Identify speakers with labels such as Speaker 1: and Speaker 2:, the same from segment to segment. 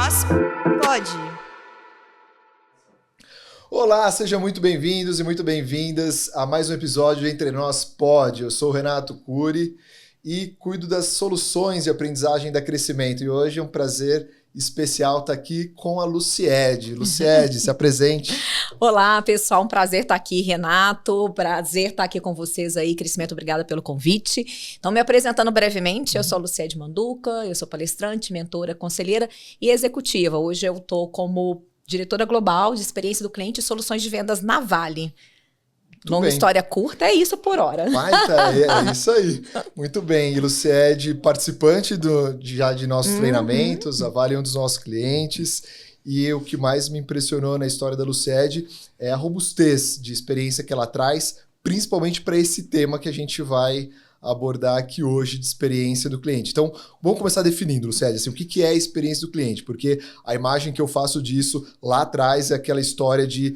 Speaker 1: nós pode.
Speaker 2: Olá, sejam muito bem-vindos e muito bem-vindas a mais um episódio de Entre Nós Pode. Eu sou o Renato Cury e cuido das soluções e aprendizagem da Crescimento. E hoje é um prazer especial estar aqui com a Luciede. Luciede, se apresente.
Speaker 3: Olá, pessoal, um prazer estar aqui, Renato, prazer estar aqui com vocês aí, Crescimento, obrigada pelo convite. Então, me apresentando brevemente, eu sou a Luciede Manduca, eu sou palestrante, mentora, conselheira e executiva. Hoje eu estou como diretora global de experiência do cliente e soluções de vendas na Vale. Longa história curta, é isso por hora.
Speaker 2: É isso aí. Muito bem. E Luciede, participante de nossos treinamentos, a Vale é um dos nossos clientes. E o que mais me impressionou na história da Luciede é a robustez de experiência que ela traz, principalmente para esse tema que a gente vai abordar aqui hoje de experiência do cliente. Então, vamos começar definindo, Luciede, assim, o que é a experiência do cliente, porque a imagem que eu faço disso lá atrás é aquela história de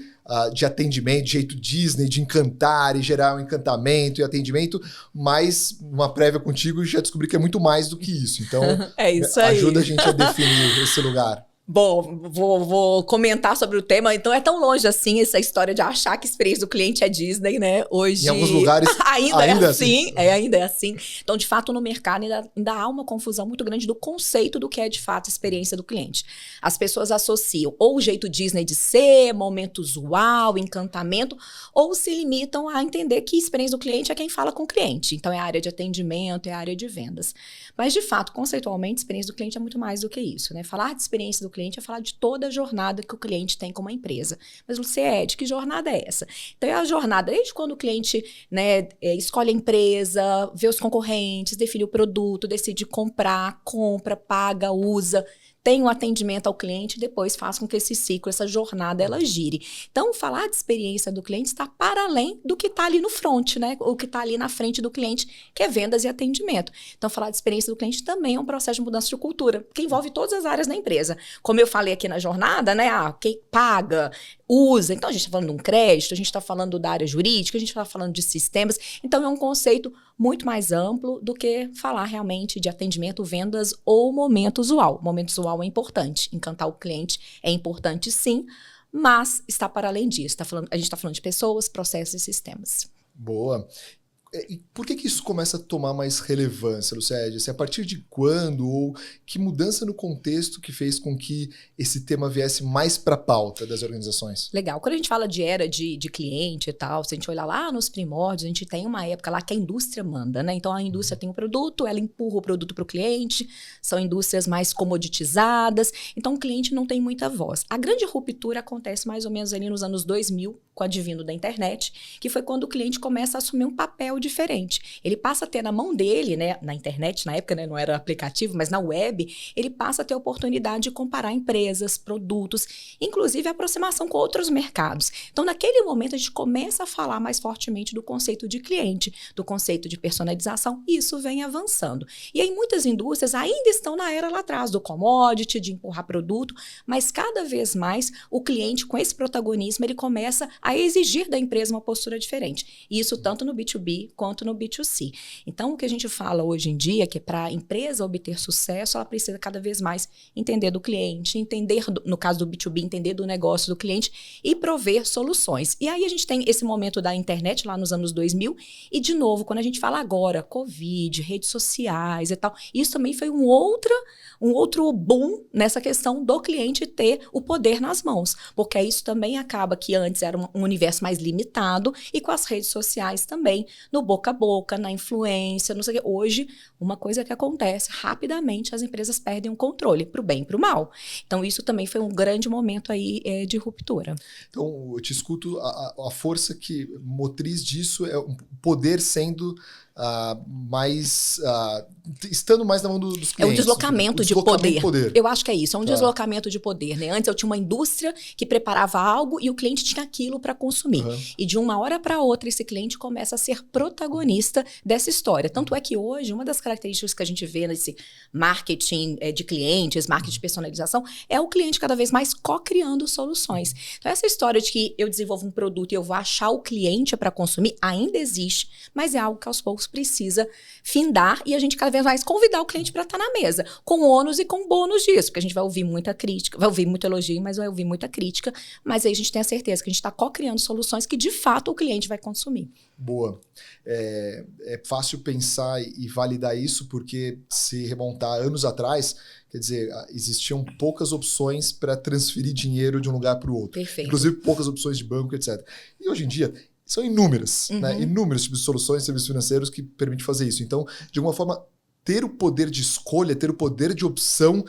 Speaker 2: atendimento, de jeito Disney, de encantar e gerar um encantamento e atendimento, mas uma prévia contigo já descobri que é muito mais do que isso. Então,
Speaker 3: é isso aí.
Speaker 2: Ajuda a gente a definir esse lugar.
Speaker 3: Bom, vou comentar sobre o tema. Então, é tão longe assim essa história de achar que a experiência do cliente é Disney, né? Hoje,
Speaker 2: em alguns lugares,
Speaker 3: ainda é assim. Ainda é assim. Então, de fato, no mercado ainda há uma confusão muito grande do conceito do que é, de fato, a experiência do cliente. As pessoas associam ou o jeito Disney de ser, momento usual, encantamento, ou se limitam a entender que a experiência do cliente é quem fala com o cliente. Então, é a área de atendimento, é a área de vendas. Mas, de fato, conceitualmente, a experiência do cliente é muito mais do que isso, né? Falar de experiência do cliente é falar de toda a jornada que o cliente tem com uma empresa. Mas, Luciede, que jornada é essa? Então, é a jornada desde quando o cliente, né, escolhe a empresa, vê os concorrentes, define o produto, decide comprar, compra, paga, usa, tem um atendimento ao cliente, depois faz com que esse ciclo, essa jornada, ela gire. Então, falar de experiência do cliente está para além do que está ali no front, né? O que está ali na frente do cliente, que é vendas e atendimento. Então, falar de experiência do cliente também é um processo de mudança de cultura, que envolve todas as áreas da empresa. Como eu falei aqui na jornada, né? Quem paga, usa. Então, a gente está falando de um crédito, a gente está falando da área jurídica, a gente está falando de sistemas. Então, é um conceito muito mais amplo do que falar realmente de atendimento, vendas ou momento usual. Momento usual é importante. Encantar o cliente é importante, sim, mas está para além disso. A gente está falando de pessoas, processos e sistemas.
Speaker 2: Boa. E por que isso começa a tomar mais relevância, Luciede? Assim, a partir de quando ou que mudança no contexto que fez com que esse tema viesse mais para a pauta das organizações?
Speaker 3: Legal. Quando a gente fala de era de cliente e tal, se a gente olhar lá nos primórdios, a gente tem uma época lá que a indústria manda, né? Então, a indústria tem um produto, ela empurra o produto para o cliente, são indústrias mais comoditizadas, então o cliente não tem muita voz. A grande ruptura acontece mais ou menos ali nos anos 2000, com o advindo da internet, que foi quando o cliente começa a assumir um papel diferente. Ele passa a ter na mão dele, né, na internet, na época, né, não era aplicativo, mas na web, ele passa a ter a oportunidade de comparar empresas, produtos, inclusive a aproximação com outros mercados. Então, naquele momento, a gente começa a falar mais fortemente do conceito de cliente, do conceito de personalização, e isso vem avançando. E aí, muitas indústrias ainda estão na era lá atrás do commodity, de empurrar produto, mas cada vez mais o cliente, com esse protagonismo, ele começa a exigir da empresa uma postura diferente. E isso tanto no B2B quanto no B2C. Então, o que a gente fala hoje em dia é que para a empresa obter sucesso, ela precisa cada vez mais entender do cliente, entender, no caso do B2B, entender do negócio do cliente e prover soluções. E aí a gente tem esse momento da internet lá nos anos 2000 e, de novo, quando a gente fala agora, Covid, redes sociais e tal, isso também foi um outro boom nessa questão do cliente ter o poder nas mãos, porque isso também acaba que antes era um universo mais limitado e com as redes sociais também, no boca a boca, na influência, não sei o quê. Hoje, uma coisa que acontece rapidamente, as empresas perdem o controle, para o bem e para o mal. Então, isso também foi um grande momento aí de ruptura.
Speaker 2: Então, eu te escuto, a força que motriz disso é o poder sendo estando mais na mão dos clientes.
Speaker 3: É um deslocamento de poder. Eu acho que é isso, é um deslocamento de poder, né? Antes eu tinha uma indústria que preparava algo e o cliente tinha aquilo para consumir. E de uma hora para outra, esse cliente começa a ser protagonista dessa história. Tanto é que hoje, uma das características que a gente vê nesse marketing de clientes, marketing de personalização, é o cliente cada vez mais co-criando soluções. Então, essa história de que eu desenvolvo um produto e eu vou achar o cliente para consumir ainda existe, mas é algo que aos poucos negócio precisa findar e a gente cada vez mais convidar o cliente para estar na mesa, com ônus e com bônus disso, porque a gente vai ouvir muita crítica, vai ouvir muito elogio, mas vai ouvir muita crítica, mas aí a gente tem a certeza que a gente está co-criando soluções que de fato o cliente vai consumir.
Speaker 2: Boa. É fácil pensar e validar isso, porque se remontar anos atrás, quer dizer, existiam poucas opções para transferir dinheiro de um lugar para o outro.
Speaker 3: Perfeito.
Speaker 2: Inclusive poucas opções de banco, etc. E hoje em dia, são inúmeras, né? Inúmeros tipos de soluções, serviços financeiros que permitem fazer isso. Então, de alguma forma, ter o poder de escolha, ter o poder de opção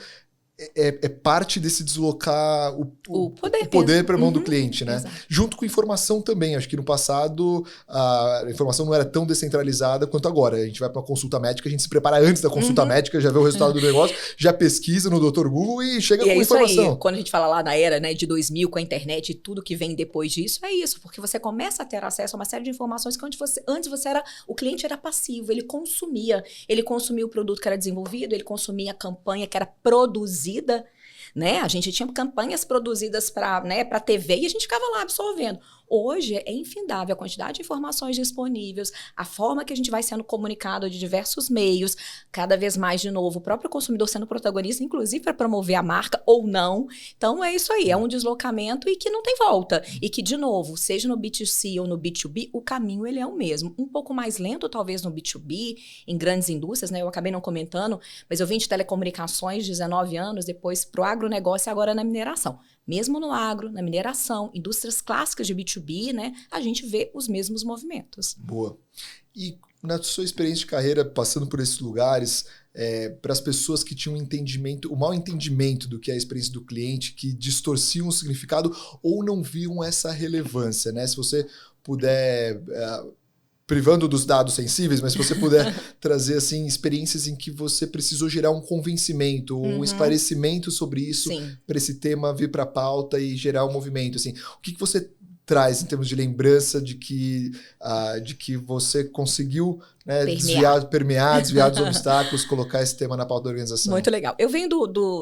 Speaker 2: é parte desse deslocar o poder para a mão do cliente, né?
Speaker 3: Exato.
Speaker 2: Junto com informação também. Acho que no passado a informação não era tão descentralizada quanto agora. A gente vai para uma consulta médica, a gente se prepara antes da consulta médica, já vê o resultado do negócio, já pesquisa no Dr. Google e chega com informação.
Speaker 3: Aí, quando a gente fala lá na era, né, de 2000 com a internet e tudo que vem depois disso, é isso, porque você começa a ter acesso a uma série de informações que antes você era, o cliente era passivo, ele consumia o produto que era desenvolvido, ele consumia a campanha que era produzida, né? A gente tinha campanhas produzidas para, né, para TV e a gente ficava lá absorvendo. Hoje é infindável a quantidade de informações disponíveis, a forma que a gente vai sendo comunicado de diversos meios, cada vez mais, de novo, o próprio consumidor sendo protagonista, inclusive para promover a marca ou não. Então é isso aí, é um deslocamento e que não tem volta. E que, de novo, seja no B2C ou no B2B, o caminho ele é o mesmo. Um pouco mais lento, talvez, no B2B, em grandes indústrias, né? Eu acabei não comentando, mas eu vim de telecomunicações, 19 anos, depois para o agronegócio e agora na mineração. Mesmo no agro, na mineração, indústrias clássicas de B2B, né, a gente vê os mesmos movimentos.
Speaker 2: Boa. E na sua experiência de carreira, passando por esses lugares, para as pessoas que tinham o mau entendimento do que é a experiência do cliente, que distorciam o significado ou não viam essa relevância, né? Se você puder... privando dos dados sensíveis, mas se você puder trazer assim, experiências em que você precisou gerar um convencimento, um esclarecimento sobre isso, para esse tema vir para a pauta e gerar um movimento. Assim, o que você traz em termos de lembrança de que você conseguiu, né, desviar dos obstáculos, colocar esse tema na pauta da organização?
Speaker 3: Muito legal. Eu venho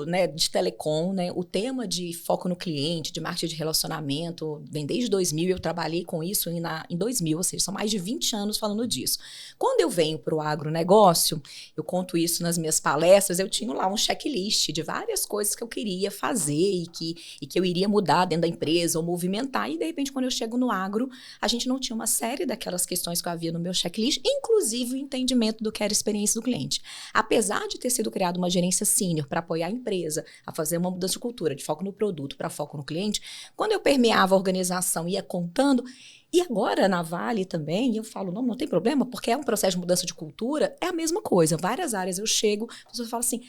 Speaker 3: né, de telecom, né, o tema de foco no cliente, de marketing de relacionamento, vem desde 2000, eu trabalhei com isso em 2000, ou seja, são mais de 20 anos falando disso. Quando eu venho para o agronegócio, eu conto isso nas minhas palestras, eu tinha lá um checklist de várias coisas que eu queria fazer e que eu iria mudar dentro da empresa ou movimentar, e de repente quando eu chego no agro, a gente não tinha uma série daquelas questões que eu havia no meu checklist, inclusive o entendimento do que era a experiência do cliente. Apesar de ter sido criada uma gerência sênior para apoiar a empresa a fazer uma mudança de cultura, de foco no produto para foco no cliente, quando eu permeava a organização e ia contando, e agora na Vale também, eu falo, não tem problema, porque é um processo de mudança de cultura, é a mesma coisa. Várias áreas eu chego, a pessoa fala assim,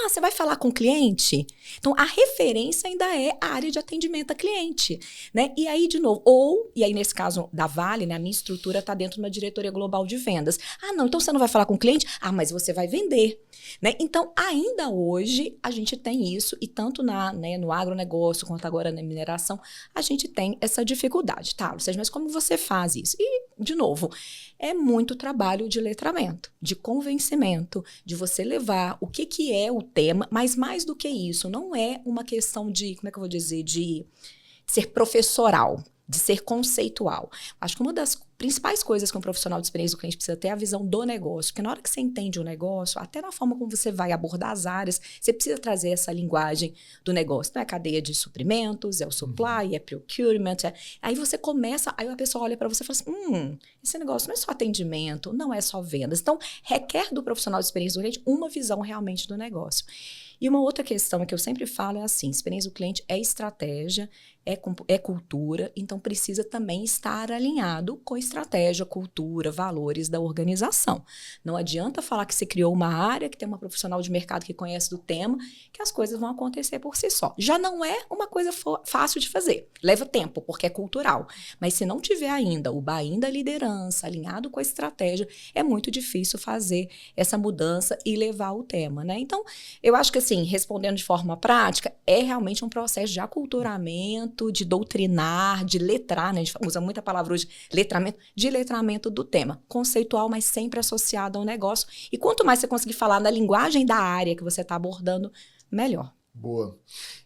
Speaker 3: você vai falar com o cliente? Então, a referência ainda é a área de atendimento a cliente, né? E aí, de novo, e aí nesse caso da Vale, né, a minha estrutura está dentro de uma diretoria global de vendas. Não, então você não vai falar com o cliente? Mas você vai vender, né? Então, ainda hoje, a gente tem isso, e tanto no agronegócio quanto agora na mineração, a gente tem essa dificuldade, tá? Ou seja, mas como você faz isso? E, de novo, é muito trabalho de letramento, de convencimento, de você levar o que é o tema, mas mais do que isso, não é uma questão de, como é que eu vou dizer, de ser professoral, de ser conceitual. Acho que uma das principais coisas que um profissional de experiência do cliente precisa ter é a visão do negócio, porque na hora que você entende o negócio, até na forma como você vai abordar as áreas, você precisa trazer essa linguagem do negócio. Não é cadeia de suprimentos, é o supply, é procurement, aí você começa, aí a pessoa olha para você e fala assim, esse negócio não é só atendimento, não é só vendas. Então, requer do profissional de experiência do cliente uma visão realmente do negócio. E uma outra questão que eu sempre falo é assim, experiência do cliente é estratégia, é cultura, então precisa também estar alinhado com estratégia, cultura, valores da organização. Não adianta falar que você criou uma área, que tem uma profissional de mercado que conhece do tema, que as coisas vão acontecer por si só. Já não é uma coisa fácil de fazer. Leva tempo, porque é cultural. Mas se não tiver ainda o buy-in da liderança, alinhado com a estratégia, é muito difícil fazer essa mudança e levar o tema, né? Então, eu acho que assim, respondendo de forma prática, é realmente um processo de aculturamento, de doutrinar, de letrar, né? A gente usa muita palavra hoje, letramento do tema. Conceitual, mas sempre associado ao negócio. E quanto mais você conseguir falar na linguagem da área que você está abordando, melhor.
Speaker 2: Boa.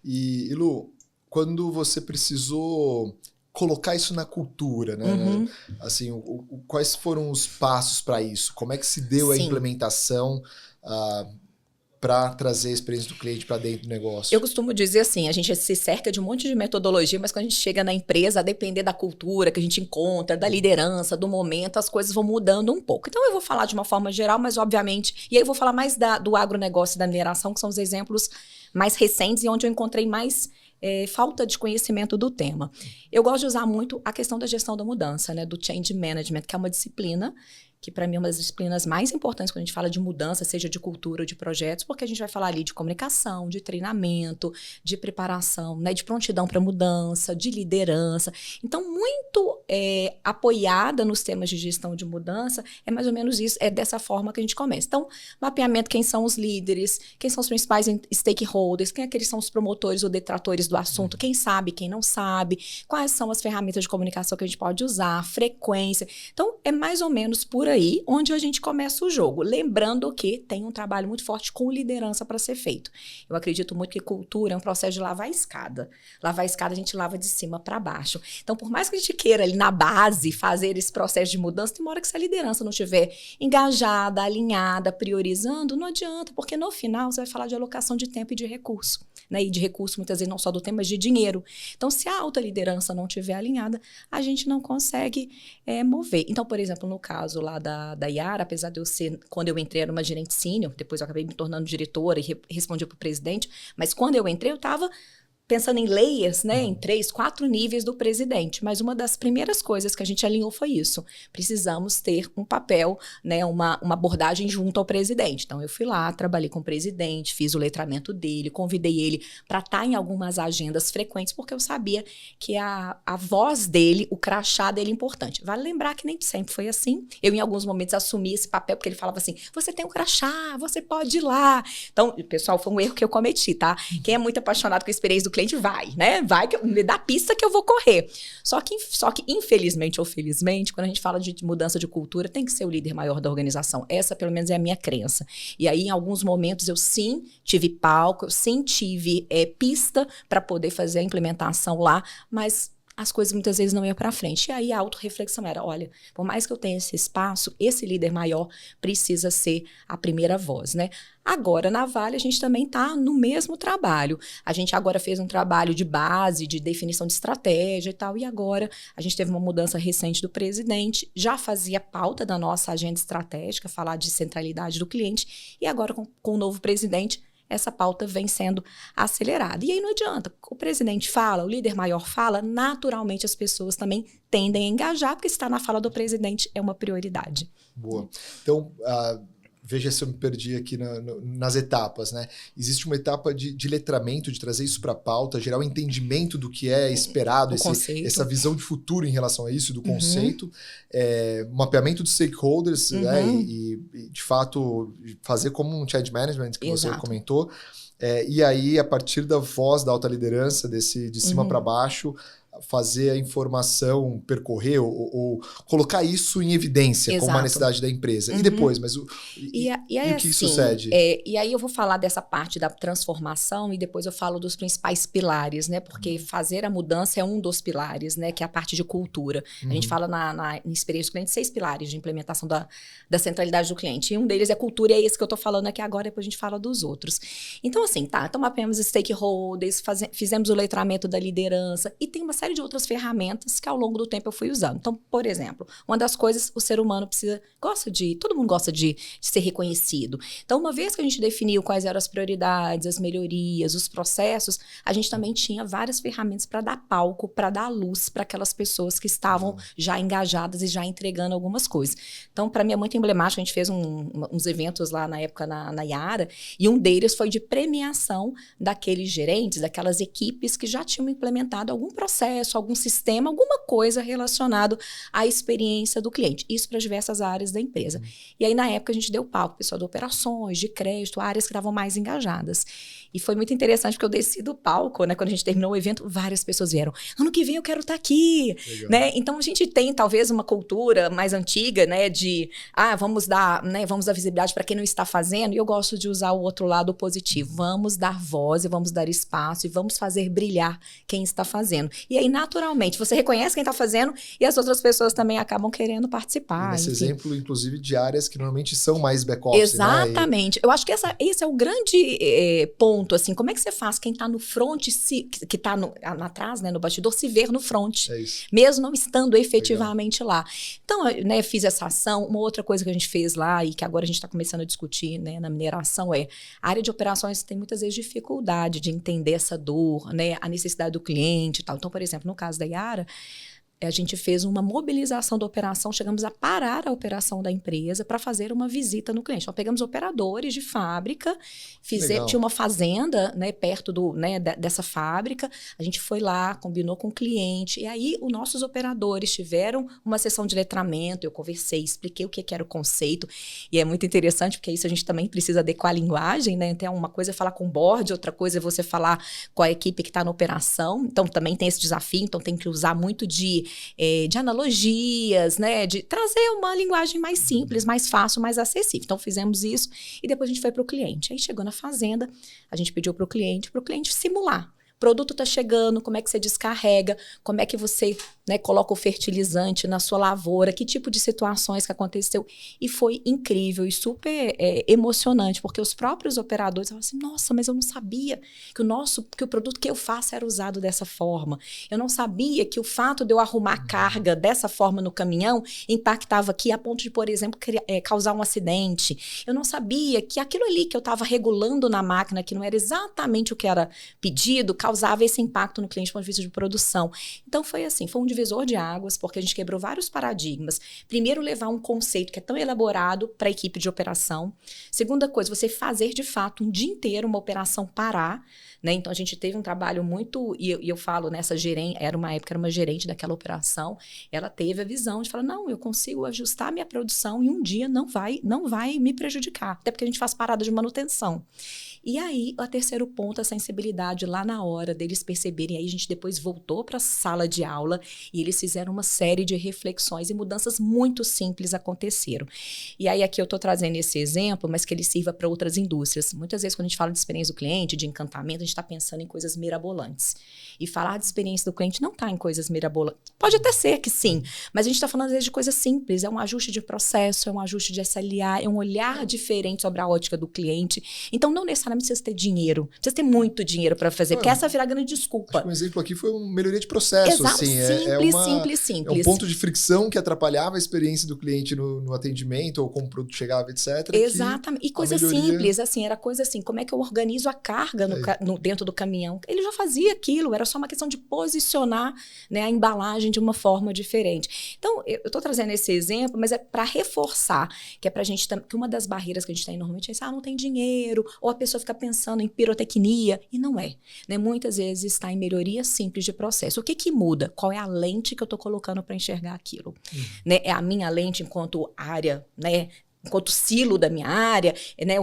Speaker 2: E Lu, quando você precisou colocar isso na cultura, né?
Speaker 3: Uhum.
Speaker 2: Assim, quais foram os passos para isso? Como é que se deu a
Speaker 3: Sim.
Speaker 2: implementação para trazer a experiência do cliente para dentro do negócio?
Speaker 3: Eu costumo dizer assim, a gente se cerca de um monte de metodologia, mas quando a gente chega na empresa, a depender da cultura que a gente encontra, da liderança, do momento, as coisas vão mudando um pouco. Então eu vou falar de uma forma geral, mas obviamente, e aí eu vou falar mais do agronegócio e da mineração, que são os exemplos mais recentes e onde eu encontrei mais falta de conhecimento do tema. Eu gosto de usar muito a questão da gestão da mudança, né, do change management, que é uma disciplina que para mim é uma das disciplinas mais importantes quando a gente fala de mudança, seja de cultura ou de projetos, porque a gente vai falar ali de comunicação, de treinamento, de preparação, né, de prontidão para mudança, de liderança. Então, muito apoiada nos temas de gestão de mudança, é mais ou menos isso, é dessa forma que a gente começa. Então, mapeamento, quem são os líderes, quem são os principais stakeholders, quem é que eles são os promotores ou detratores do assunto, quem sabe, quem não sabe, quais são as ferramentas de comunicação que a gente pode usar, frequência. Então, é mais ou menos por aí onde a gente começa o jogo. Lembrando que tem um trabalho muito forte com liderança para ser feito. Eu acredito muito que cultura é um processo de lavar a escada. Lavar a escada a gente lava de cima para baixo. Então, por mais que a gente queira ali na base fazer esse processo de mudança, tem uma hora que se a liderança não estiver engajada, alinhada, priorizando, não adianta, porque no final você vai falar de alocação de tempo e de recurso. Né? E de recurso, muitas vezes, não só do tempo, mas de dinheiro. Então, se a alta liderança não estiver alinhada, a gente não consegue mover. Então, por exemplo, no caso lá da Yara, apesar de eu ser, quando eu entrei, era uma gerente sênior, depois eu acabei me tornando diretora e respondi para o presidente, mas quando eu entrei, eu estava pensando em layers, né, em 3, 4 níveis do presidente. Mas uma das primeiras coisas que a gente alinhou foi isso. Precisamos ter um papel, né, uma abordagem junto ao presidente. Então, eu fui lá, trabalhei com o presidente, fiz o letramento dele, convidei ele para estar em algumas agendas frequentes, porque eu sabia que a voz dele, o crachá dele é importante. Vale lembrar que nem sempre foi assim. Eu, em alguns momentos, assumi esse papel, porque ele falava assim, você tem um crachá, você pode ir lá. Então, pessoal, foi um erro que eu cometi, tá? Quem é muito apaixonado com a experiência do cliente, vai, né? Vai, me dá pista que eu vou correr. Só que, infelizmente ou felizmente, quando a gente fala de mudança de cultura, tem que ser o líder maior da organização. Essa, pelo menos, é a minha crença. E aí, em alguns momentos, eu sim tive palco, eu sim tive pista para poder fazer a implementação lá, mas as coisas muitas vezes não iam para frente. E aí a autorreflexão era, olha, por mais que eu tenha esse espaço, esse líder maior precisa ser a primeira voz, né? Agora, na Vale, a gente também está no mesmo trabalho. A gente agora fez um trabalho de base, de definição de estratégia e tal, e agora a gente teve uma mudança recente do presidente, já fazia pauta da nossa agenda estratégica, falar de centralidade do cliente, e agora com o novo presidente, essa pauta vem sendo acelerada. E aí não adianta, o presidente fala, o líder maior fala, naturalmente as pessoas também tendem a engajar, porque estar na fala do presidente é uma prioridade.
Speaker 2: Boa. Então, veja se eu me perdi aqui nas etapas, né? Existe uma etapa de letramento, de trazer isso para a pauta, gerar um entendimento do que é esperado, essa visão de futuro em relação a isso, do conceito, mapeamento dos stakeholders, né? E, de fato, fazer como um change management, que você comentou. E aí, a partir da voz da alta liderança, de cima para baixo, fazer a informação percorrer ou colocar isso em evidência como uma necessidade da empresa. E depois, mas o que sucede?
Speaker 3: E aí eu vou falar dessa parte da transformação e depois eu falo dos principais pilares, né? Porque fazer a mudança é um dos pilares, né? Que é a parte de cultura. A gente fala na experiência do cliente 6 pilares de implementação da centralidade do cliente. E um deles é cultura, e é esse que eu tô falando aqui agora, depois a gente fala dos outros. Então, assim, então mapeamos stakeholders, fizemos o letramento da liderança e tem uma série de outras ferramentas que ao longo do tempo eu fui usando. Então, por exemplo, uma das coisas, o ser humano todo mundo gosta de ser reconhecido. Então, uma vez que a gente definiu quais eram as prioridades, as melhorias, os processos, a gente também tinha várias ferramentas para dar palco, para dar luz para aquelas pessoas que estavam já engajadas e já entregando algumas coisas. Então, para mim é muito emblemático, a gente fez uns eventos lá na época na Yara, e um deles foi de premiação daqueles gerentes, daquelas equipes que já tinham implementado algum processo, algum sistema, alguma coisa relacionado à experiência do cliente. Isso para diversas áreas da empresa. E aí, na época, a gente deu palco, pessoal de operações, de crédito, áreas que estavam mais engajadas. E foi muito interessante, porque eu desci do palco, né? Quando a gente terminou o evento, várias pessoas vieram. Ano que vem eu quero estar aqui, né? Então, a gente tem, talvez, uma cultura mais antiga, né? De, vamos dar visibilidade para quem não está fazendo. E eu gosto de usar o outro lado positivo. Vamos dar voz e vamos dar espaço e vamos fazer brilhar quem está fazendo. E aí, naturalmente, você reconhece quem está fazendo e as outras pessoas também acabam querendo participar.
Speaker 2: Nesse
Speaker 3: enfim.
Speaker 2: exemplo, inclusive, de áreas que normalmente são mais back-office,
Speaker 3: Exatamente. Eu acho que esse é o grande ponto, assim, como é que você faz quem está no front, que está atrás, né, no bastidor, se ver no front,
Speaker 2: É isso.
Speaker 3: mesmo não estando efetivamente lá. Então, né, fiz essa ação. Uma outra coisa que a gente fez lá e que agora a gente está começando a discutir, né, na mineração a área de operações tem muitas vezes dificuldade de entender essa dor, né, a necessidade do cliente e tal. Então, por exemplo, no caso da Yara, a gente fez uma mobilização da operação, chegamos a parar a operação da empresa para fazer uma visita no cliente. Então, pegamos operadores de fábrica, tinha uma fazenda, né, perto dessa fábrica, a gente foi lá, combinou com o cliente, e aí os nossos operadores tiveram uma sessão de letramento, eu conversei, expliquei o que era o conceito, e é muito interessante, porque isso a gente também precisa adequar a linguagem, né? Então, uma coisa é falar com o board, outra coisa é você falar com a equipe que está na operação, então também tem esse desafio, então tem que usar muito de analogias, né, de trazer uma linguagem mais simples, mais fácil, mais acessível. Então, fizemos isso e depois a gente foi para o cliente. Aí, chegou na fazenda, a gente pediu para o cliente simular. O produto está chegando, como é que você descarrega, como é que você, né, coloca o fertilizante na sua lavoura, que tipo de situações que aconteceu. E foi incrível e super emocionante, porque os próprios operadores falaram assim, nossa, mas eu não sabia que o produto que eu faço era usado dessa forma. Eu não sabia que o fato de eu arrumar carga dessa forma no caminhão impactava aqui a ponto de, por exemplo, causar um acidente. Eu não sabia que aquilo ali que eu estava regulando na máquina, que não era exatamente o que era pedido, causava esse impacto no cliente do ponto de vista de produção. Então, foi assim, foi um divisor de águas, porque a gente quebrou vários paradigmas. Primeiro, levar um conceito que é tão elaborado para a equipe de operação. Segunda coisa, você fazer, de fato, um dia inteiro uma operação parar, né? Então, a gente teve um trabalho muito... E eu falo, nessa gerente, era uma gerente daquela operação, ela teve a visão de falar, não, eu consigo ajustar minha produção e um dia não vai me prejudicar. Até porque a gente faz parada de manutenção. E aí, o terceiro ponto, a sensibilidade lá na hora deles perceberem. Aí a gente depois voltou para a sala de aula e eles fizeram uma série de reflexões e mudanças muito simples aconteceram. E aí aqui eu estou trazendo esse exemplo, mas que ele sirva para outras indústrias. Muitas vezes quando a gente fala de experiência do cliente, de encantamento, a gente está pensando em coisas mirabolantes. E falar de experiência do cliente não está em coisas mirabolantes. Pode até ser que sim, mas a gente está falando às vezes de coisas simples. É um ajuste de processo, é um ajuste de SLA, é um olhar diferente sobre a ótica do cliente. Então não necessariamente precisa ter dinheiro, precisa ter muito dinheiro para fazer, porque essa vira a grande desculpa.
Speaker 2: Acho que um exemplo aqui foi uma melhoria de processo.
Speaker 3: Exato,
Speaker 2: assim,
Speaker 3: simples.
Speaker 2: É um ponto de fricção que atrapalhava a experiência do cliente no atendimento, ou como o produto chegava, etc.
Speaker 3: Exatamente. E coisa simples, assim, era coisa assim, como é que eu organizo a carga dentro do caminhão? Ele já fazia aquilo, era só uma questão de posicionar, né, a embalagem de uma forma diferente. Então, eu estou trazendo esse exemplo, mas é para reforçar, que é para a gente, que uma das barreiras que a gente tem normalmente é não tem dinheiro, ou a pessoa fica pensando em pirotecnia, e não é. Né? Muitas vezes está em melhoria simples de processo. O que muda? Qual é a lente que eu estou colocando para enxergar aquilo? Né? É a minha lente enquanto área, né? Enquanto silo da minha área, né,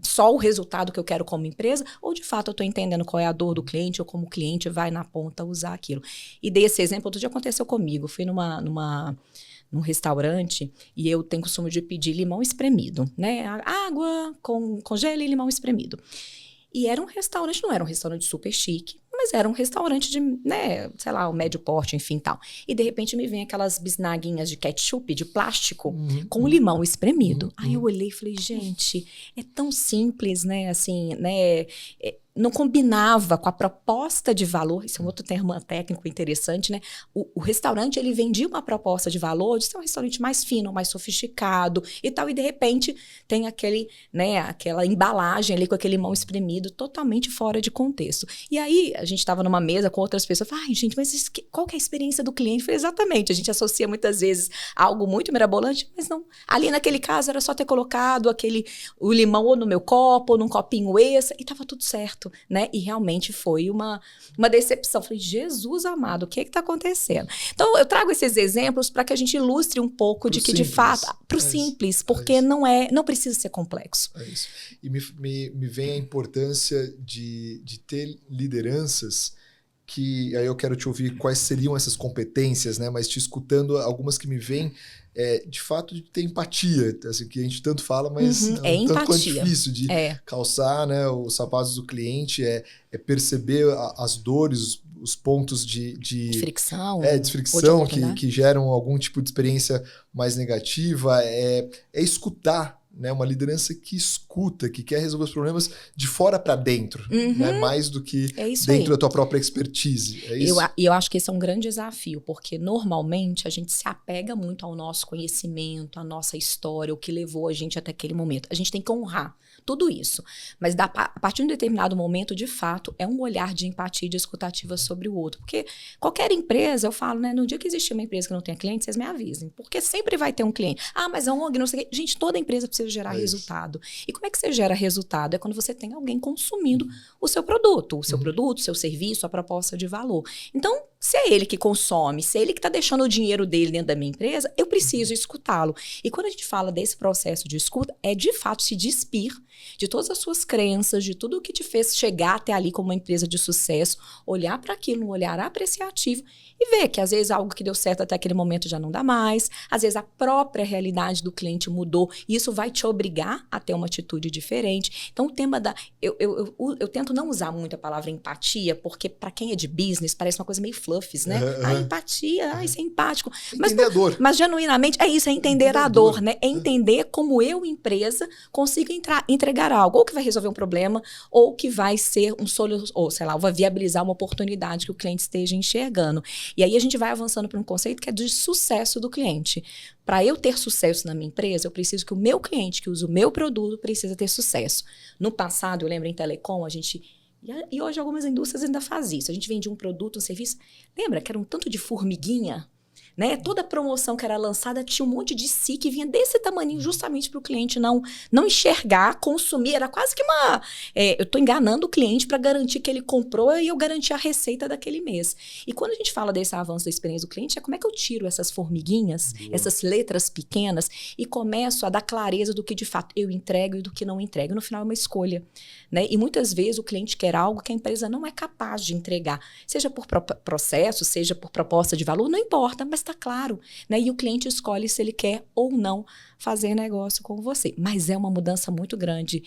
Speaker 3: só o resultado que eu quero como empresa, ou de fato eu estou entendendo qual é a dor do cliente, ou como o cliente vai na ponta usar aquilo. E dei esse exemplo, outro dia aconteceu comigo, fui num restaurante e eu tenho costume de pedir limão espremido, né? Água com gelo e limão espremido. E era um restaurante, não era um restaurante super chique, mas era um restaurante de, né, sei lá, o médio porte, enfim, tal. E de repente me vem aquelas bisnaguinhas de ketchup, de plástico, com limão espremido. Aí eu olhei e falei, gente, é tão simples, né, assim, né, não combinava com a proposta de valor, isso é um outro termo técnico interessante, né? O restaurante, ele vendia uma proposta de valor de ser um restaurante mais fino, mais sofisticado e tal, e de repente tem aquela embalagem ali com aquele limão espremido totalmente fora de contexto. E aí, a gente estava numa mesa com outras pessoas, ai, gente, mas qual que é a experiência do cliente? Eu falei, exatamente, a gente associa muitas vezes a algo muito mirabolante, mas não. Ali naquele caso era só ter colocado o limão ou no meu copo, ou num copinho extra, e estava tudo certo. Né? E realmente foi uma decepção. Falei, Jesus amado, o que está acontecendo? Então, eu trago esses exemplos para que a gente ilustre um pouco de que, de fato, para o simples, porque não precisa ser complexo.
Speaker 2: É isso. E me vem a importância de ter lideranças que... Aí eu quero te ouvir quais seriam essas competências, né? Mas te escutando, algumas que me vêm, de fato, de ter empatia, assim, que a gente tanto fala, mas tanto quanto difícil de calçar, né, os sapatos do cliente, perceber as dores, os pontos de
Speaker 3: fricção.
Speaker 2: De fricção que geram algum tipo de experiência mais negativa, é escutar, né? Uma liderança que escuta, que quer resolver os problemas de fora para dentro, né? Mais do que dentro da tua própria expertise. É isso?
Speaker 3: Eu acho que esse é um grande desafio, porque normalmente a gente se apega muito ao nosso conhecimento, à nossa história, o que levou a gente até aquele momento. A gente tem que honrar tudo isso. Mas a partir de um determinado momento, de fato, é um olhar de empatia e de escutativa sobre o outro. Porque qualquer empresa, eu falo, né? No dia que existir uma empresa que não tenha cliente, vocês me avisem. Porque sempre vai ter um cliente. Ah, mas é um ONG, não sei o quê. Gente, toda empresa precisa gerar resultado. E como é que você gera resultado? É quando você tem alguém consumindo o seu produto. O seu serviço, a proposta de valor. Então, se é ele que consome, se é ele que está deixando o dinheiro dele dentro da minha empresa, eu preciso escutá-lo. E quando a gente fala desse processo de escuta, é de fato se despir de todas as suas crenças, de tudo o que te fez chegar até ali como uma empresa de sucesso, olhar para aquilo, um olhar apreciativo e ver que às vezes algo que deu certo até aquele momento já não dá mais, às vezes a própria realidade do cliente mudou e isso vai te obrigar a ter uma atitude diferente. Então o tema da... Eu tento não usar muito a palavra empatia, porque para quem é de business parece uma coisa meio fluffy, né? Empatia, isso é empático. Mas genuinamente é isso, é entender a dor, né? É entender como eu, empresa, consigo entregar algo, ou que vai resolver um problema, ou que vai ser ou sei lá, vai viabilizar uma oportunidade que o cliente esteja enxergando. E aí a gente vai avançando para um conceito que é de sucesso do cliente. Para eu ter sucesso na minha empresa, eu preciso que o meu cliente que usa o meu produto precisa ter sucesso. No passado, eu lembro em telecom, e hoje algumas indústrias ainda fazem isso. A gente vendia um produto, um serviço. Lembra que era um tanto de formiguinha? Né? Toda promoção que era lançada tinha um monte de si que vinha desse tamanho justamente para o cliente não enxergar, consumir. Era quase que eu estou enganando o cliente para garantir que ele comprou e eu garantir a receita daquele mês. E quando a gente fala desse avanço da experiência do cliente, é como é que eu tiro essas formiguinhas, essas letras pequenas e começo a dar clareza do que de fato eu entrego e do que não entrego. No final é uma escolha. Né? E muitas vezes o cliente quer algo que a empresa não é capaz de entregar. Seja por processo, seja por proposta de valor, não importa, mas está claro, né? E o cliente escolhe se ele quer ou não fazer negócio com você. Mas é uma mudança muito grande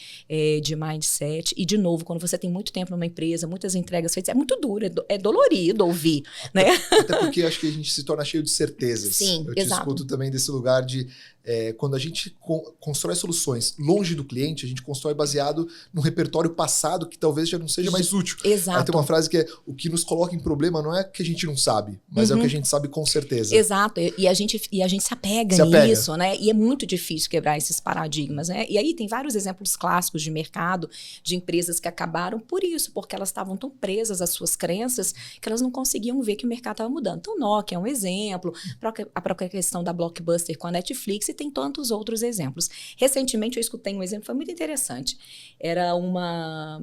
Speaker 3: de mindset. E, de novo, quando você tem muito tempo numa empresa, muitas entregas feitas, é muito duro, é dolorido ouvir. Né?
Speaker 2: Até porque acho que a gente se torna cheio de certezas.
Speaker 3: Sim,
Speaker 2: eu te escuto também desse lugar de... quando a gente constrói soluções longe do cliente, a gente constrói baseado num repertório passado que talvez já não seja mais útil.
Speaker 3: Exato.
Speaker 2: Aí tem uma frase que é: o que nos coloca em problema não é que a gente não sabe, mas é o que a gente sabe com certeza.
Speaker 3: Exato. E a gente se apega nisso, né? E é muito difícil quebrar esses paradigmas, né? E aí tem vários exemplos clássicos de mercado, de empresas que acabaram por isso, porque elas estavam tão presas às suas crenças que elas não conseguiam ver que o mercado estava mudando. Então, Nokia é um exemplo, a própria questão da Blockbuster com a Netflix, e tem tantos outros exemplos. Recentemente eu escutei um exemplo, foi muito interessante. Era uma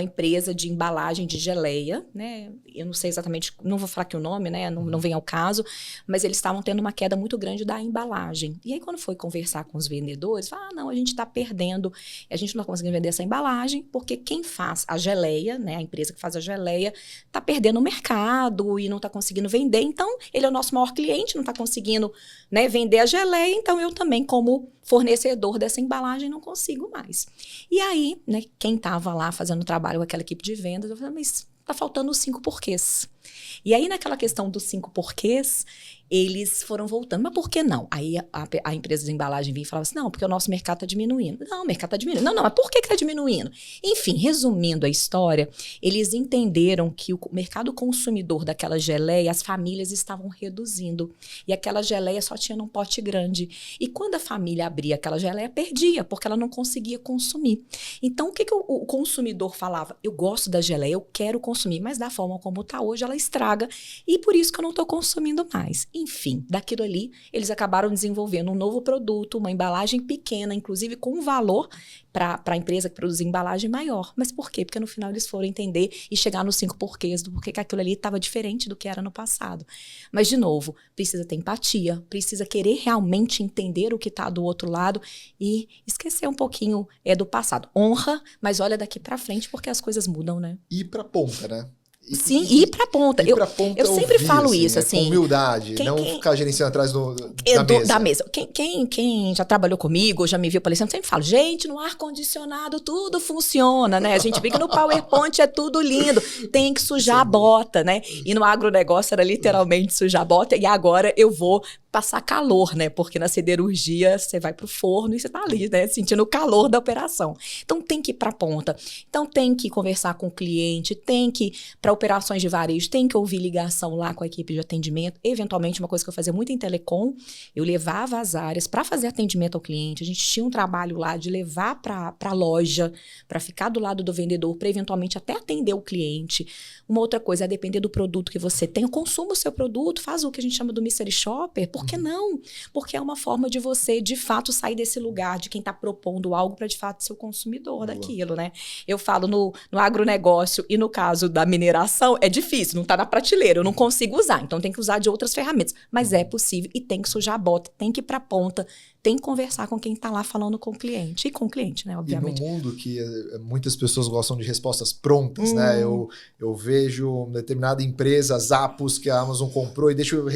Speaker 3: empresa de embalagem de geleia, né? Eu não sei exatamente, não vou falar aqui o nome, né? Não vem ao caso, mas eles estavam tendo uma queda muito grande da embalagem. E aí, quando foi conversar com os vendedores, falaram: não, a gente está perdendo, a gente não está conseguindo vender essa embalagem, porque quem faz a geleia, né? A empresa que faz a geleia, está perdendo o mercado e não está conseguindo vender. Então, ele é o nosso maior cliente, não está conseguindo, né, vender a geleia, então eu também, como fornecedor dessa embalagem, não consigo mais. E aí, né, quem estava lá fazendo trabalho com aquela equipe de vendas, eu falei: mas tá faltando os 5 porquês. E aí, naquela questão dos 5 porquês, eles foram voltando. Mas por que não? Aí a empresa de embalagem vinha e falava assim: não, porque o nosso mercado está diminuindo. Não, o mercado está diminuindo. Não, mas por que está diminuindo? Enfim, resumindo a história, eles entenderam que o mercado consumidor daquela geleia, as famílias estavam reduzindo. E aquela geleia só tinha num pote grande. E quando a família abria aquela geleia, perdia, porque ela não conseguia consumir. Então, o que o consumidor falava? Eu gosto da geleia, eu quero consumir, mas da forma como está hoje, ela estraga. E por isso que eu não estou consumindo mais. Enfim, daquilo ali, eles acabaram desenvolvendo um novo produto, uma embalagem pequena, inclusive com um valor para a empresa que produz embalagem maior. Mas por quê? Porque no final eles foram entender e chegar nos 5 porquês do porquê que aquilo ali estava diferente do que era no passado. Mas, de novo, precisa ter empatia, precisa querer realmente entender o que está do outro lado e esquecer um pouquinho do passado. Honra, mas olha daqui para frente, porque as coisas mudam, né?
Speaker 2: E para ponta, né?
Speaker 3: Sim, ir pra ponta.
Speaker 2: Ir pra ponta
Speaker 3: eu sempre
Speaker 2: ouvir,
Speaker 3: falo isso,
Speaker 2: com humildade, não ficar gerenciando atrás da mesa.
Speaker 3: Quem já trabalhou comigo, ou já me viu palestrando, sempre falo, gente, no ar-condicionado tudo funciona, né? A gente vê que no PowerPoint é tudo lindo, tem que sujar a bota, né? E no agronegócio era literalmente sujar a bota, e agora eu vou passar calor, né? Porque na siderurgia você vai pro forno e você tá ali, né? Sentindo o calor da operação. Então tem que ir pra ponta. Então tem que conversar com o cliente, tem que, para operações de varejo, tem que ouvir ligação lá com a equipe de atendimento. Eventualmente, uma coisa que eu fazia muito em telecom, eu levava as áreas para fazer atendimento ao cliente. A gente tinha um trabalho lá de levar pra loja, para ficar do lado do vendedor, para eventualmente até atender o cliente. Uma outra coisa é depender do produto que você tem. Consuma o seu produto, faz o que a gente chama do mystery shopper. Por que não? Porque é uma forma de você, de fato, sair desse lugar de quem está propondo algo para, de fato, ser o consumidor daquilo, né? Eu falo no agronegócio e no caso da mineração, é difícil, não está na prateleira, eu não consigo usar, então tem que usar de outras ferramentas. Mas é possível e tem que sujar a bota, tem que ir para a ponta, tem que conversar com quem está lá falando com o cliente. E com o cliente, né, obviamente.
Speaker 2: E no mundo que muitas pessoas gostam de respostas prontas, né? Eu vejo uma determinada empresa, Zappos, que a Amazon comprou, e deixa eu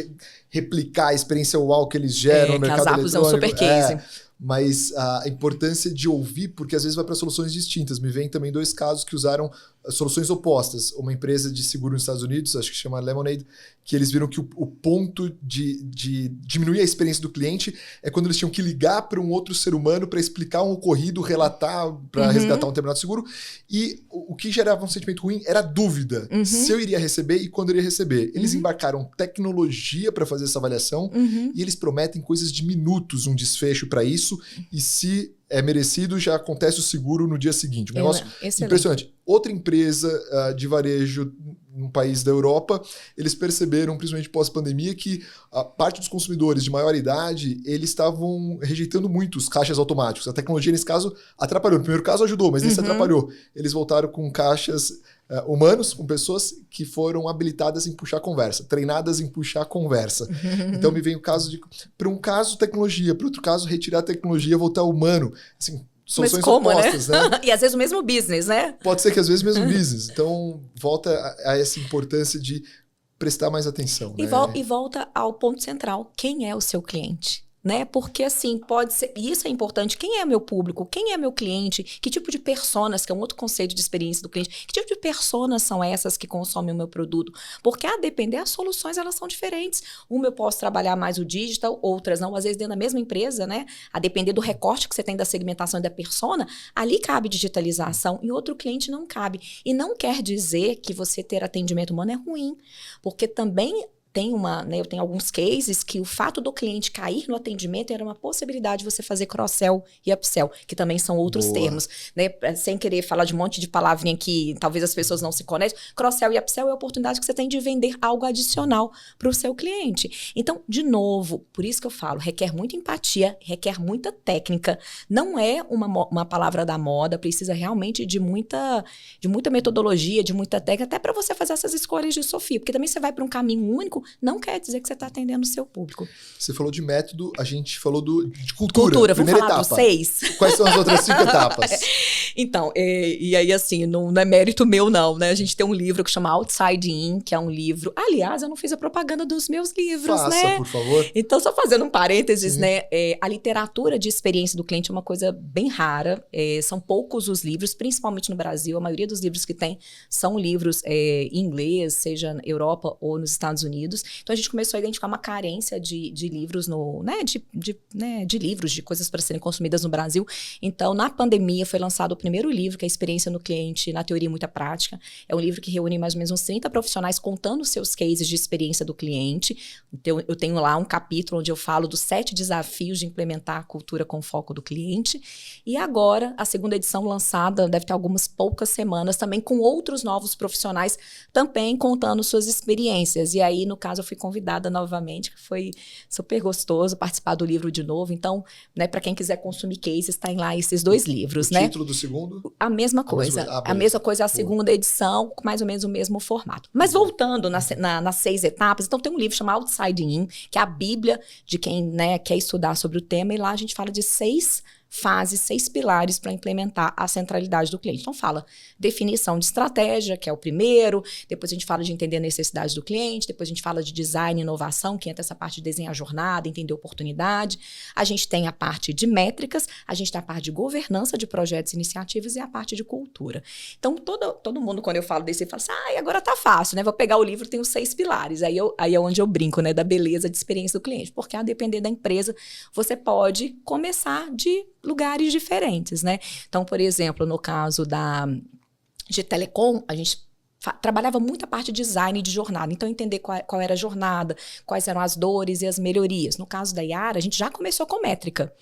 Speaker 2: replicar a experiência UAU que eles geram no mercado eletrônico.
Speaker 3: Zappos é um super case.
Speaker 2: Mas a importância de ouvir, porque às vezes vai para soluções distintas. Me vem também 2 casos que usaram soluções opostas. Uma empresa de seguro nos Estados Unidos, acho que chama Lemonade, que eles viram que o ponto de diminuir a experiência do cliente é quando eles tinham que ligar para um outro ser humano para explicar um ocorrido, relatar, para resgatar um determinado seguro. E o que gerava um sentimento ruim era a dúvida se eu iria receber e quando eu iria receber. Eles embarcaram tecnologia para fazer essa avaliação e eles prometem coisas de minutos, um desfecho para isso. E se é merecido, já acontece o seguro no dia seguinte. Um negócio impressionante. Outra empresa de varejo num país da Europa, eles perceberam, principalmente pós-pandemia, que a parte dos consumidores de maior idade, eles estavam rejeitando muito os caixas automáticos. A tecnologia, nesse caso, atrapalhou. No primeiro caso, ajudou, mas nesse atrapalhou. Eles voltaram com caixas humanos, com pessoas que foram habilitadas em puxar conversa, treinadas em puxar conversa. Então, me vem o caso de... Para um caso, tecnologia. Para outro caso, retirar a tecnologia, voltar humano. Assim, soluções opostas, né?
Speaker 3: E às vezes o mesmo business, né?
Speaker 2: Pode ser que às vezes o mesmo business. Então, volta a essa importância de prestar mais atenção.
Speaker 3: E volta ao ponto central. Quem é o seu cliente? Né? Porque assim, pode ser, e isso é importante, quem é meu público, quem é meu cliente, que tipo de personas, que é um outro conceito de experiência do cliente, que tipo de personas são essas que consomem o meu produto? Porque a depender, as soluções elas são diferentes. Uma eu posso trabalhar mais o digital, outras não, às vezes dentro da mesma empresa, né? A depender do recorte que você tem da segmentação e da persona, ali cabe digitalização e outro cliente não cabe. E não quer dizer que você ter atendimento humano é ruim, porque também eu tenho alguns cases que o fato do cliente cair no atendimento era uma possibilidade de você fazer cross-sell e upsell, que também são outros termos, né? Sem querer falar de um monte de palavrinha que talvez as pessoas não se conectem, cross-sell e upsell é a oportunidade que você tem de vender algo adicional para o seu cliente. Então, de novo, por isso que eu falo, requer muita empatia, requer muita técnica, não é uma palavra da moda, precisa realmente de muita metodologia, de muita técnica, até para você fazer essas escolhas de Sofia, porque também você vai para um caminho único, não quer dizer que você está atendendo o seu público.
Speaker 2: Você falou de método, a gente falou de cultura.
Speaker 3: Vamos falar etapa. Dos 6.
Speaker 2: Quais são as outras 5 etapas?
Speaker 3: Então, e aí assim, não é mérito meu não, né? A gente tem um livro que chama Outside In, que é um livro... Aliás, eu não fiz a propaganda dos meus livros, né?
Speaker 2: Faça, por favor.
Speaker 3: Então, só fazendo um parênteses, né? A literatura de experiência do cliente é uma coisa bem rara. São poucos os livros, principalmente no Brasil. A maioria dos livros que tem são livros em inglês, seja na Europa ou nos Estados Unidos. Então, a gente começou a identificar uma carência de livros, de livros, de coisas para serem consumidas no Brasil. Então, na pandemia, foi lançado o primeiro livro, que é a Experiência no Cliente, na Teoria e Muita Prática. É um livro que reúne mais ou menos uns 30 profissionais contando seus cases de experiência do cliente. Então, eu tenho lá um capítulo onde eu falo dos 7 desafios de implementar a cultura com foco do cliente. E agora, a segunda edição lançada, deve ter algumas poucas semanas, também com outros novos profissionais, também contando suas experiências. E aí, no caso, eu fui convidada novamente, que foi super gostoso participar do livro de novo. Então, né, para quem quiser consumir cases, tem lá esses 2 livros,
Speaker 2: o
Speaker 3: né?
Speaker 2: O título do segundo?
Speaker 3: A mesma coisa. A mesma coisa, a segunda edição, com mais ou menos o mesmo formato. Mas voltando nas 6 etapas, então tem um livro chamado Outside In, que é a bíblia de quem, né, quer estudar sobre o tema, e lá a gente fala de 6 fases, 6 pilares para implementar a centralidade do cliente. Então, fala definição de estratégia, que é o primeiro, depois a gente fala de entender a necessidade do cliente, depois a gente fala de design e inovação, que entra essa parte de desenhar a jornada, entender a oportunidade. A gente tem a parte de métricas, a gente tem a parte de governança de projetos e iniciativas e a parte de cultura. Então, todo mundo, quando eu falo desse, fala assim, agora tá fácil, né? Vou pegar o livro, tem os 6 pilares. Aí é onde eu brinco, né? Da beleza de experiência do cliente. Porque, a depender da empresa, você pode começar de lugares diferentes, né? Então, por exemplo, no caso de telecom, a gente trabalhava muito a parte de design de jornada. Então, entender qual era a jornada, quais eram as dores e as melhorias. No caso da Yara, a gente já começou com métrica.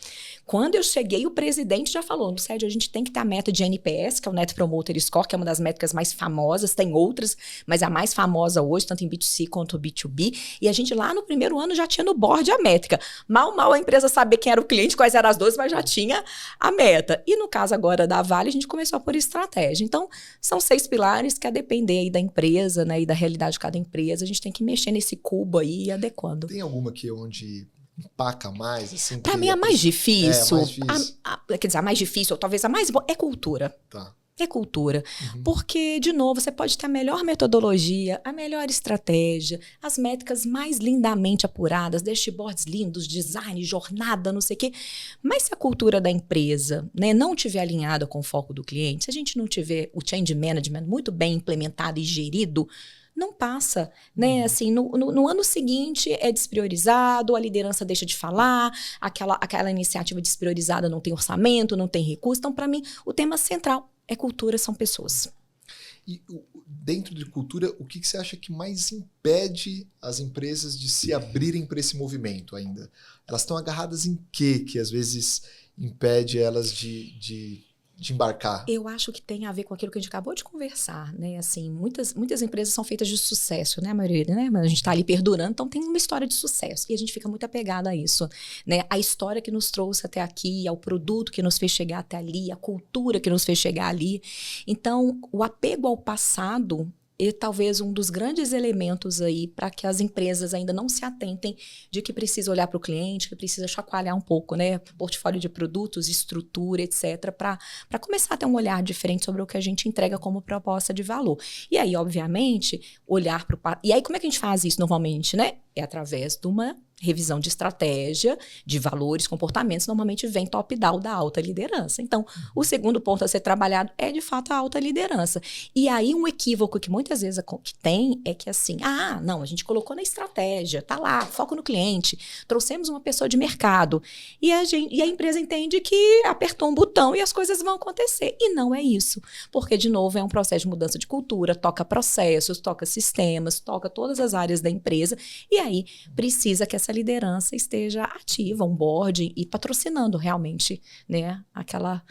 Speaker 3: Quando eu cheguei, o presidente já falou, no SED, a gente tem que ter a meta de NPS, que é o Net Promoter Score, que é uma das métricas mais famosas, tem outras, mas a mais famosa hoje, tanto em B2C quanto B2B, e a gente lá no primeiro ano já tinha no board a métrica. Mal a empresa sabia quem era o cliente, quais eram as dores, mas já tinha a meta. E no caso agora da Vale, a gente começou por estratégia. Então, são 6 pilares que, a depender aí da empresa, né, e da realidade de cada empresa, a gente tem que mexer nesse cubo aí e ir adequando.
Speaker 2: Tem alguma aqui onde empaca mais? Assim,
Speaker 3: para mim, a mais difícil,
Speaker 2: mais difícil.
Speaker 3: Quer dizer, a mais difícil, ou talvez a mais boa, é cultura.
Speaker 2: Tá.
Speaker 3: É cultura. Porque, de novo, você pode ter a melhor metodologia, a melhor estratégia, as métricas mais lindamente apuradas, dashboards lindos, design, jornada, não sei o quê. Mas se a cultura da empresa, né, não estiver alinhada com o foco do cliente, se a gente não tiver o change management muito bem implementado e gerido, não passa, né? Assim, no ano seguinte é despriorizado, a liderança deixa de falar, aquela iniciativa despriorizada não tem orçamento, não tem recurso. Então, para mim, o tema central é cultura, são pessoas.
Speaker 2: E dentro de cultura, o que você acha que mais impede as empresas de se abrirem para esse movimento ainda? Elas estão agarradas em quê que às vezes impede elas de embarcar?
Speaker 3: Eu acho que tem a ver com aquilo que a gente acabou de conversar, né? Assim, muitas empresas são feitas de sucesso, né? A maioria, né? Mas a gente está ali perdurando, então tem uma história de sucesso. E a gente fica muito apegado a isso, né? A história que nos trouxe até aqui, ao produto que nos fez chegar até ali, a cultura que nos fez chegar ali. Então, o apego ao passado é talvez um dos grandes elementos aí para que as empresas ainda não se atentem de que precisa olhar para o cliente, que precisa chacoalhar um pouco, né? Portfólio de produtos, estrutura, etc., para começar a ter um olhar diferente sobre o que a gente entrega como proposta de valor. E aí, obviamente, olhar para o... E aí, como é que a gente faz isso normalmente, né? É através de uma revisão de estratégia, de valores, comportamentos, normalmente vem top-down da alta liderança. Então, o segundo ponto a ser trabalhado é, de fato, a alta liderança. E aí, um equívoco que muitas vezes que tem é que assim, não, a gente colocou na estratégia, tá lá, foco no cliente, trouxemos uma pessoa de mercado, e a empresa entende que apertou um botão e as coisas vão acontecer. E não é isso, porque, de novo, é um processo de mudança de cultura, toca processos, toca sistemas, toca todas as áreas da empresa, e aí precisa que essa liderança esteja ativa, um board e patrocinando realmente, né, aquela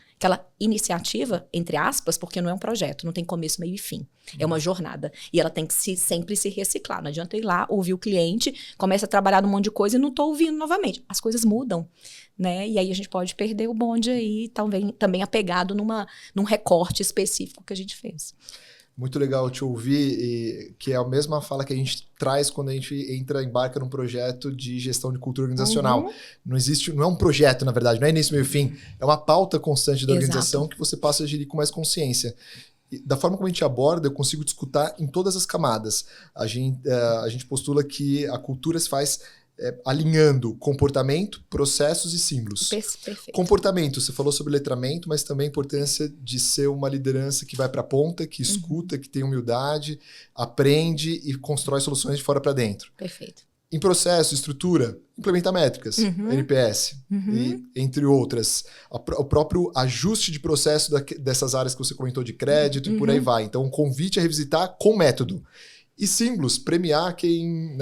Speaker 3: iniciativa, entre aspas, porque não é um projeto, não tem começo, meio e fim. É uma jornada. E ela tem que sempre se reciclar. Não adianta ir lá, ouvir o cliente, começa a trabalhar num monte de coisa e não estou ouvindo novamente. As coisas mudam, né? E aí a gente pode perder o bonde aí, também apegado num recorte específico que a gente fez.
Speaker 2: Muito legal te ouvir, que é a mesma fala que a gente traz quando a gente embarca num projeto de gestão de cultura organizacional. Não é um projeto, na verdade, não é início, meio e fim. É uma pauta constante da organização que você passa a gerir com mais consciência. E da forma como a gente aborda, eu consigo discutir em todas as camadas. A gente postula que a cultura se faz alinhando comportamento, processos e símbolos.
Speaker 3: Perfeito.
Speaker 2: Comportamento, você falou sobre letramento, mas também a importância de ser uma liderança que vai para a ponta, que escuta, que tem humildade, aprende e constrói soluções de fora para dentro.
Speaker 3: Perfeito.
Speaker 2: Em processo, estrutura, implementa métricas, NPS, e, entre outras. O próprio ajuste de processo dessas áreas que você comentou de crédito e por aí vai. Então, um convite a revisitar com método. E símbolos, premiar quem...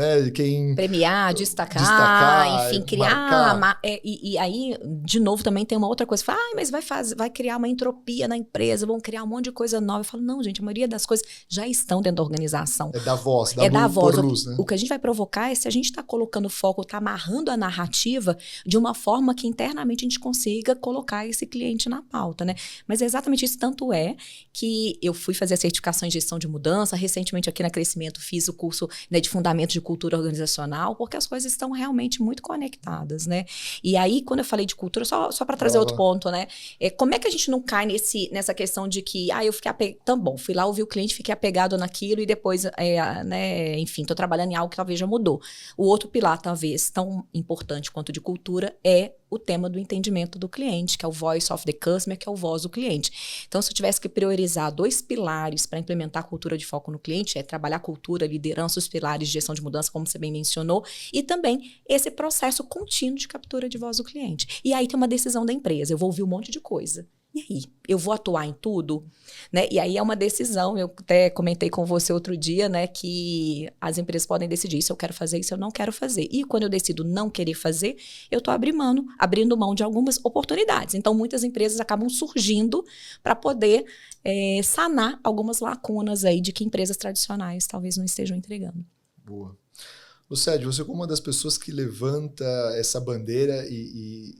Speaker 3: Premiar, destacar, enfim, criar... E aí, de novo, também tem uma outra coisa. Fala, mas vai criar uma entropia na empresa, vão criar um monte de coisa nova. Eu falo, não, gente, a maioria das coisas já estão dentro da organização.
Speaker 2: É da voz, luz, né?
Speaker 3: O que a gente vai provocar é se a gente está colocando foco, está amarrando a narrativa de uma forma que internamente a gente consiga colocar esse cliente na pauta, né? Mas é exatamente isso, tanto é que eu fui fazer a certificação em gestão de mudança, recentemente aqui na Crescimento treinamento, fiz o curso, né, de fundamentos de cultura organizacional, porque as coisas estão realmente muito conectadas, né? E aí, quando eu falei de cultura, só para trazer outro ponto, né? Como é que a gente não cai nessa questão de que, eu fiquei apegado, tá bom, fui lá, ouvi o cliente, fiquei apegado naquilo e depois, né, enfim, tô trabalhando em algo que talvez já mudou. O outro pilar, talvez, tão importante quanto de cultura, é o tema do entendimento do cliente, que é o voice of the customer, que é o voz do cliente. Então, se eu tivesse que priorizar 2 pilares para implementar a cultura de foco no cliente, é trabalhar a cultura, liderança, os pilares de gestão de mudança, como você bem mencionou, e também esse processo contínuo de captura de voz do cliente. E aí tem uma decisão da empresa, eu vou ouvir um monte de coisa. E aí, eu vou atuar em tudo? Né? E aí é uma decisão, eu até comentei com você outro dia, né, que as empresas podem decidir se eu quero fazer, isso eu não quero fazer. E quando eu decido não querer fazer, eu estou abrindo mão de algumas oportunidades. Então, muitas empresas acabam surgindo para poder sanar algumas lacunas aí de que empresas tradicionais talvez não estejam entregando.
Speaker 2: Boa. Lucélia, você como uma das pessoas que levanta essa bandeira e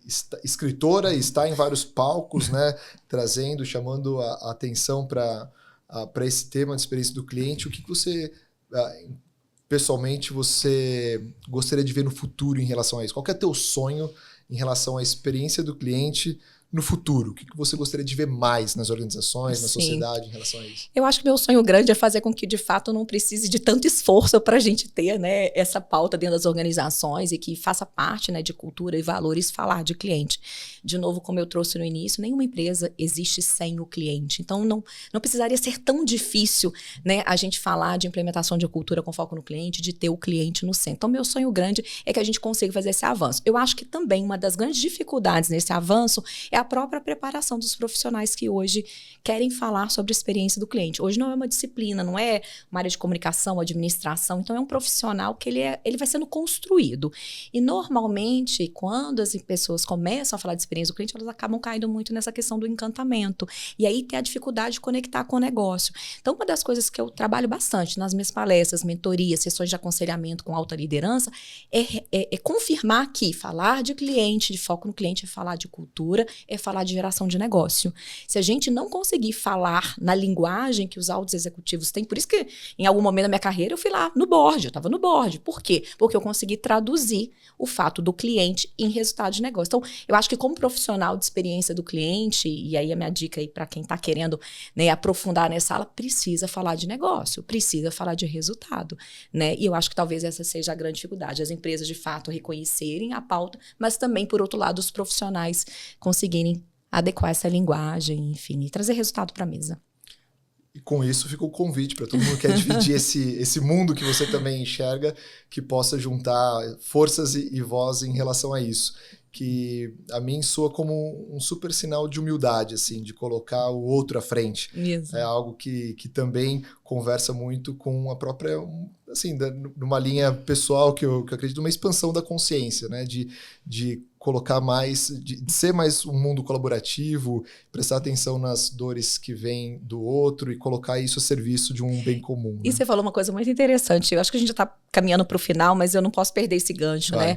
Speaker 2: escritora e está em vários palcos, né, trazendo, chamando a atenção para esse tema de experiência do cliente, o que você, pessoalmente, você gostaria de ver no futuro em relação a isso? Qual que é teu sonho em relação à experiência do cliente no futuro? O que você gostaria de ver mais nas organizações, na sociedade em relação a isso?
Speaker 3: Eu acho que meu sonho grande é fazer com que, de fato, não precise de tanto esforço para a gente ter, né, essa pauta dentro das organizações e que faça parte, né, de cultura e valores falar de cliente. De novo, como eu trouxe no início, nenhuma empresa existe sem o cliente. Então, não precisaria ser tão difícil, né, a gente falar de implementação de cultura com foco no cliente, de ter o cliente no centro. Então, meu sonho grande é que a gente consiga fazer esse avanço. Eu acho que também uma das grandes dificuldades nesse avanço é a própria preparação dos profissionais que hoje querem falar sobre a experiência do cliente. Hoje não é uma disciplina, não é uma área de comunicação, administração, então é um profissional que ele vai sendo construído. E normalmente, quando as pessoas começam a falar de experiência do cliente, elas acabam caindo muito nessa questão do encantamento. E aí tem a dificuldade de conectar com o negócio. Então, uma das coisas que eu trabalho bastante nas minhas palestras, mentorias, sessões de aconselhamento com alta liderança, é confirmar que falar de cliente, de foco no cliente, é falar de cultura, é falar de geração de negócio. Se a gente não conseguir falar na linguagem que os altos executivos têm, por isso que em algum momento da minha carreira eu fui lá no board, eu estava no board. Por quê? Porque eu consegui traduzir o fato do cliente em resultado de negócio. Então, eu acho que como profissional de experiência do cliente, e aí a minha dica aí para quem está querendo, né, aprofundar nessa aula, precisa falar de negócio, precisa falar de resultado, né? E eu acho que talvez essa seja a grande dificuldade, as empresas de fato reconhecerem a pauta, mas também, por outro lado, os profissionais conseguirem adequar essa linguagem, enfim, e trazer resultado para a mesa.
Speaker 2: E com isso fica o convite para todo mundo que quer dividir esse mundo que você também enxerga, que possa juntar forças e voz em relação a isso. Que a mim soa como um super sinal de humildade, assim, de colocar o outro à frente.
Speaker 3: Isso.
Speaker 2: É algo que também conversa muito com a própria, assim, numa linha pessoal que eu acredito, uma expansão da consciência, né? De colocar mais, de ser mais um mundo colaborativo, prestar atenção nas dores que vêm do outro e colocar isso a serviço de um bem comum.
Speaker 3: E você falou uma coisa muito interessante. Eu acho que a gente já está caminhando para o final, mas eu não posso perder esse gancho, né?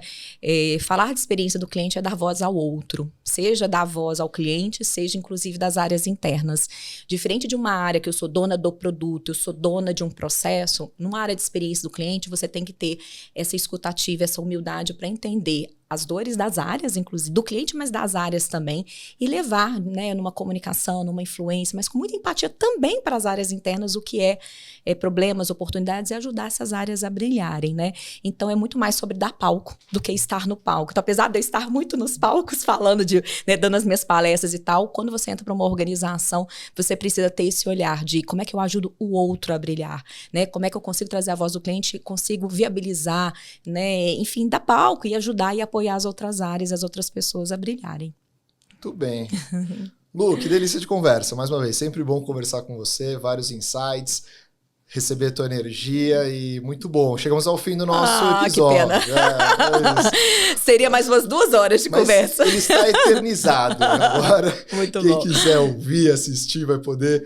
Speaker 3: Falar de experiência do cliente é dar voz ao outro. Seja dar voz ao cliente, seja inclusive das áreas internas. Diferente de uma área que eu sou dona do produto, eu sou dona de um processo, numa área de experiência do cliente, você tem que ter essa escutativa, essa humildade para entender as dores das áreas, inclusive, do cliente, mas das áreas também, e levar, né, numa comunicação, numa influência, mas com muita empatia também para as áreas internas, o que é problemas, oportunidades, e ajudar essas áreas a brilharem, né? Então, é muito mais sobre dar palco do que estar no palco. Então, apesar de eu estar muito nos palcos, falando né, dando as minhas palestras e tal, quando você entra para uma organização, você precisa ter esse olhar de como é que eu ajudo o outro a brilhar, né? Como é que eu consigo trazer a voz do cliente, consigo viabilizar, né? Enfim, dar palco e ajudar e apoiar as outras áreas, as outras pessoas a brilharem.
Speaker 2: Muito bem. Lu, que delícia de conversa. Mais uma vez, sempre bom conversar com você, vários insights, receber a tua energia e muito bom. Chegamos ao fim do nosso episódio.
Speaker 3: Que pena. Seria mais umas 2 horas de conversa.
Speaker 2: Ele está eternizado. Agora,
Speaker 3: muito
Speaker 2: quem
Speaker 3: bom.
Speaker 2: quiser ouvir, assistir, vai poder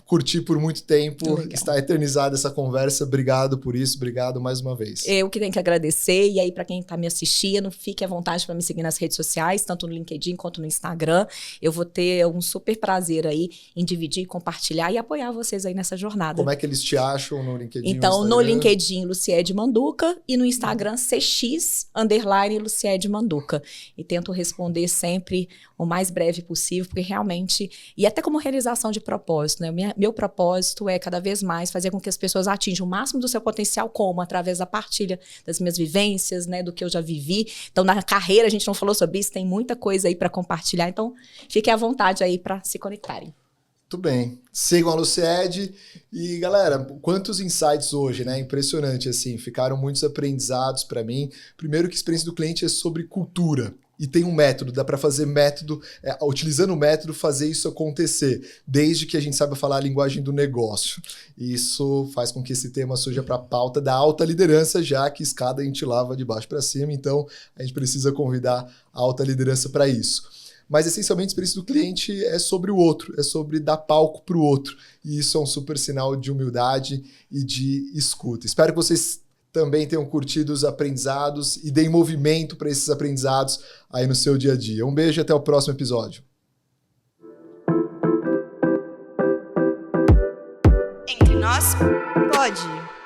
Speaker 2: curtir por muito tempo.
Speaker 3: Legal.
Speaker 2: Está eternizada essa conversa. Obrigado por isso. Obrigado mais uma vez.
Speaker 3: Eu que tenho que agradecer. E aí, para quem está me assistindo, fique à vontade para me seguir nas redes sociais, tanto no LinkedIn quanto no Instagram. Eu vou ter um super prazer aí em dividir, compartilhar e apoiar vocês aí nessa jornada.
Speaker 2: Como é que eles te acham no LinkedIn?
Speaker 3: Então, no LinkedIn, Luciede Manduca, e no Instagram, CX_Luciede Manduca. E tento responder sempre o mais breve possível, porque realmente, e até como realização de propósito, né? Meu propósito é cada vez mais fazer com que as pessoas atinjam o máximo do seu potencial, como? Através da partilha das minhas vivências, né? Do que eu já vivi. Então, na carreira, a gente não falou sobre isso, tem muita coisa aí para compartilhar. Então, fiquem à vontade aí para se conectarem.
Speaker 2: Muito bem. Sigam a Luciede. E, galera, quantos insights hoje, né? Impressionante, assim. Ficaram muitos aprendizados para mim. Primeiro que a experiência do cliente é sobre cultura. E tem um método, dá para fazer método, utilizando o método, fazer isso acontecer, desde que a gente saiba falar a linguagem do negócio. E isso faz com que esse tema surja para a pauta da alta liderança, já que escada a gente lava de baixo para cima, então a gente precisa convidar a alta liderança para isso. Mas, essencialmente, a experiência do cliente é sobre o outro, é sobre dar palco para o outro. E isso é um super sinal de humildade e de escuta. Espero que vocês também tenham curtido os aprendizados e deem movimento para esses aprendizados aí no seu dia a dia. Um beijo e até o próximo episódio.
Speaker 1: Entre nós, pode.